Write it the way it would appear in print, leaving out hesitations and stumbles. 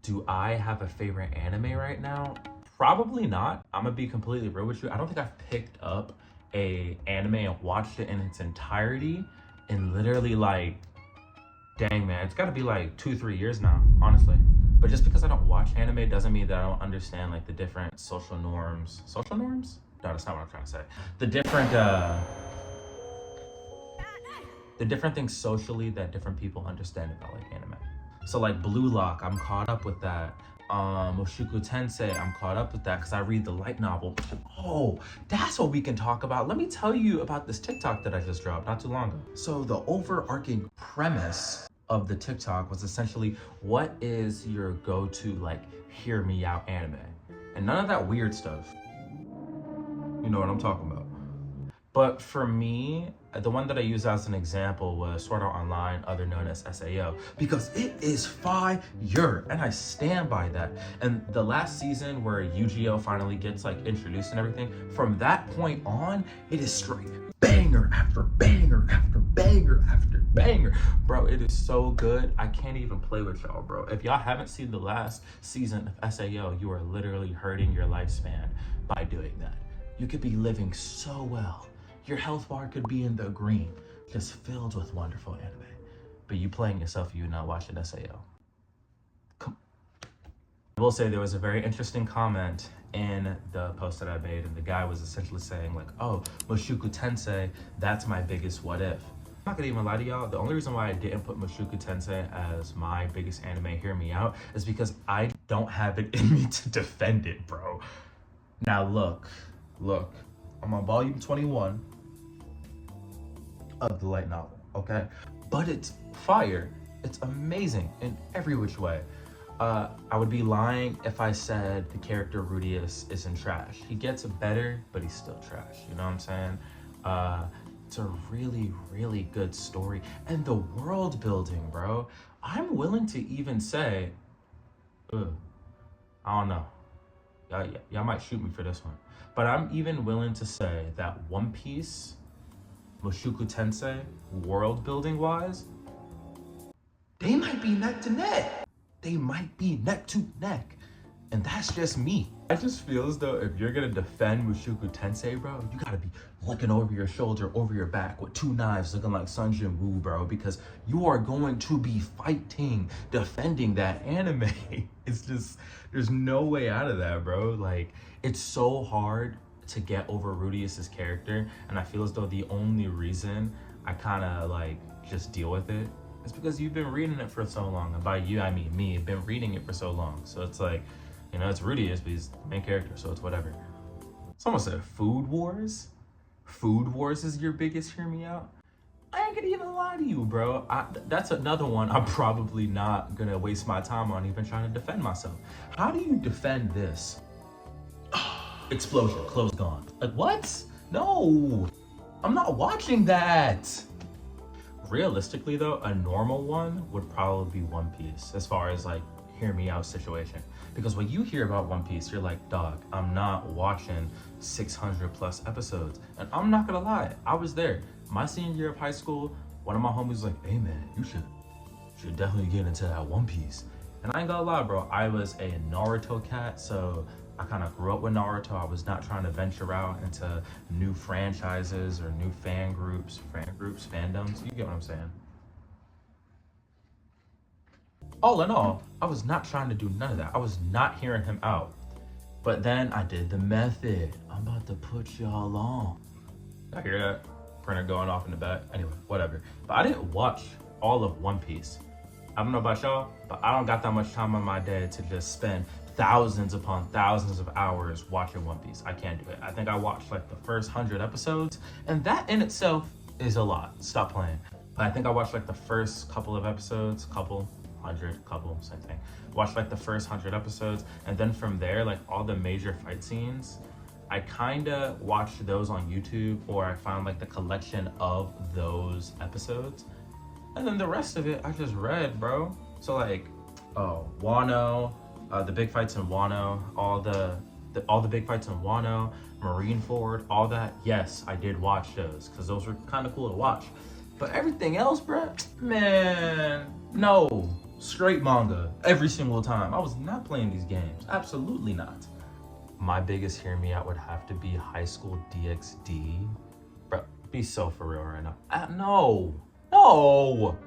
Do I have a favorite anime right now? Probably not. I'm gonna be completely real with you. I don't think I've picked up a anime and watched it in its entirety in literally like, dang man, it's gotta be like 2-3 years now, honestly. But just because I don't watch anime doesn't mean that I don't understand like the different social norms. Social norms? No, that's not what I'm trying to say. The different things socially that different people understand about like anime. So like Blue Lock, I'm caught up with that. Mushoku Tensei, I'm caught up with that because I read the light novel. Oh, that's what we can talk about. Let me tell you about this TikTok that I just dropped not too long ago. So the overarching premise of the TikTok was essentially, what is your go-to like hear me out anime? And none of that weird stuff. You know what I'm talking about. But for me, the one that I used as an example was Sword Art Online, other known as SAO, because it is fire, and I stand by that. And the last season where Yu-Gi-Oh finally gets like introduced and everything, from that point on, it is straight banger after banger after banger after banger. Bro, it is so good. I can't even play with y'all, bro. If y'all haven't seen the last season of SAO, you are literally hurting your lifespan by doing that. You could be living so well. Your health bar could be in the green, just filled with wonderful anime. But you playing yourself, you not watching SAO. Come. I will say there was a very interesting comment in the post that I made, and the guy was essentially saying like, oh, Mushoku Tensei, that's my biggest what if. I'm not gonna even lie to y'all, the only reason why I didn't put Mushoku Tensei as my biggest anime, hear me out, is because I don't have it in me to defend it, bro. Now look, I'm on volume 21 of the light novel, okay? But it's fire. It's amazing in every which way. I would be lying if I said the character Rudius isn't trash. He gets better, but he's still trash. You know what I'm saying? It's a really, really good story. And the world building, bro. I'm willing to even say, I don't know. Y'all might shoot me for this one. But I'm even willing to say that One Piece, Mushoku Tensei, world building wise, they might be neck to neck. They might be neck to neck. And that's just me. I just feel as though if you're gonna defend Mushoku Tensei, bro, you gotta be looking over your shoulder, over your back with 2 knives looking like Sun Jin Woo, bro, because you are going to be fighting, defending that anime. It's just, there's no way out of that, bro. Like, it's so hard to get over Rudius's character, and I feel as though the only reason I kind of like just deal with it is because you've been reading it for so long. And by you, I mean me. I've been reading it for so long. So it's like, you know, it's Rudius, but he's the main character, so it's whatever. Someone said Food Wars? Food Wars is your biggest hear me out? I ain't gonna even lie to you, bro. That's another one I'm probably not gonna waste my time on even trying to defend myself. How do you defend this? Explosion, clothes gone. Like, what? No, I'm not watching that. Realistically though, a normal one would probably be One Piece as far as like hear me out situation. Because when you hear about One Piece, you're like, dog, I'm not watching 600 plus episodes. And I'm not gonna lie, I was there. My senior year of high school, one of my homies was like, hey man, you should definitely get into that One Piece. And I ain't gonna lie, bro, I was a Naruto cat, so I kind of grew up with Naruto. I was not trying to venture out into new franchises or new fandoms. You get what I'm saying? All in all, I was not trying to do none of that. I was not hearing him out. But then I did the method. I'm about to put y'all on. I hear that printer going off in the back. Anyway, whatever. But I didn't watch all of One Piece. I don't know about y'all, but I don't got that much time on my day to just spend thousands upon thousands of hours watching One Piece. I can't do it. I think I watched like the first 100 episodes, and that in itself is a lot. Stop playing. But I think I watched like the first couple of episodes, same thing. Watched like the first 100 episodes, and then from there, like all the major fight scenes, I kinda watched those on YouTube, or I found like the collection of those episodes. And then the rest of it, I just read, bro. So like, Wano, the big fights in Wano, all the big fights in Wano, Marineford, all that. Yes, I did watch those because those were kind of cool to watch. But everything else, bro, man, no. Straight manga every single time. I was not playing these games. Absolutely not. My biggest hear me out would have to be High School DxD. Bro, be so for real right now. No.